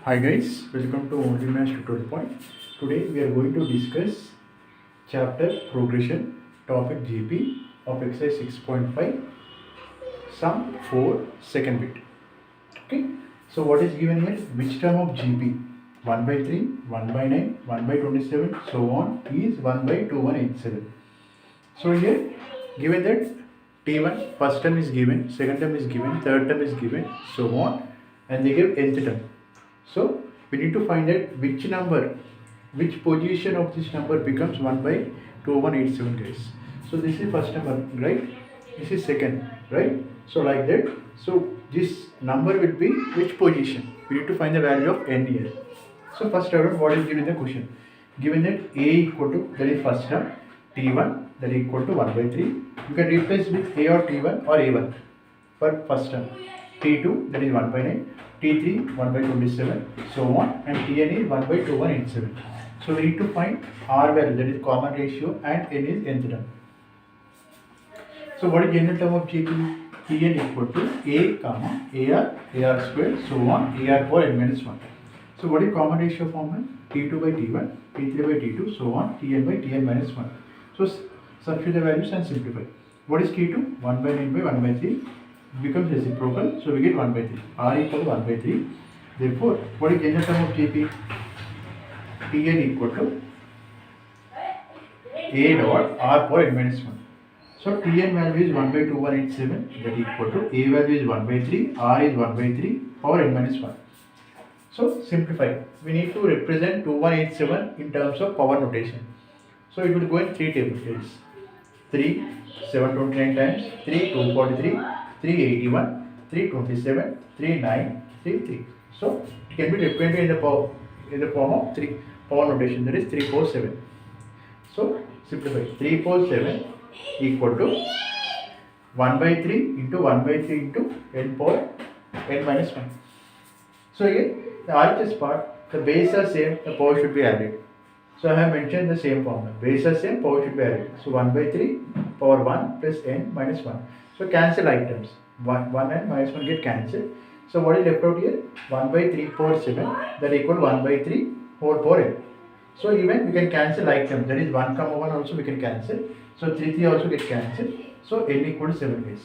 Hi guys, welcome to Only Math Tutorial Point. Today we are going to discuss chapter progression, topic GP of exercise 6.5, sum 4 second bit. Okay, so what is given here? Which term of GP? 1 by 3, 1 by 9, 1 by 27, so on is 1 by 2187. So here given that T1 first term is given, second term is given, third term is given, so on, and they give nth term. So we need to find out which number, which position of this number becomes 1 by 2187 guys. So this is first number, right? This is second, right? So like that. So this number will be which position? We need to find the value of n here. So first order, what is given in the question? Given that a equal to, that is first term, t1 that is equal to 1 by 3. You can replace with a or t1 or a1 for first term. T2 that is 1 by 9. T3 1 by 27, so on, and Tn is 1 by 2187. So we need to find R value, that is common ratio, and N is nth term. So what is general term of GP? Tn equal to A, comma, AR, AR squared, so on, AR for n minus 1. So what is common ratio formula? T2 by T1, T3 by T2, so on, Tn by Tn minus 1. So substitute the values and simplify. What is T2? 1 by 9 by 1 by 3. Becomes reciprocal, so we get 1 by 3. R equal to 1 by 3. Therefore, what is general term of GP? Tn equal to A dot R for n minus 1. So Tn value is 1 by 2187, that equal to A value is 1 by 3, R is 1 by 3 power n minus 1. So simplify. We need to represent 2187 in terms of power notation. So it will go in 3 tables. 3 729 times 3 243. 381, 327, 39, 33. So it can be represented in the form of 3 power notation, that is 347. So simplify. 347 equal to 1 by 3 into 1 by 3 into n power n minus 1. So here the RHS part, the base are same, the power should be added. So I have mentioned the same formula. Base are same, power should be added. So 1 by 3 power 1 plus n minus 1. So cancel items. 1 and minus 1 get cancelled. So what is left out here? 1 by 3 power 7, that equal 1 by 3 whole power n. So even we can cancel items, that is 1 comma 1 also we can cancel. So 3 also get cancelled. So n equal to 7 guys.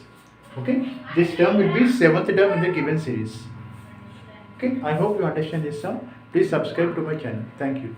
Okay. This term will be 7th term in the given series. Okay. I hope you understand this sum. Please subscribe to my channel. Thank you.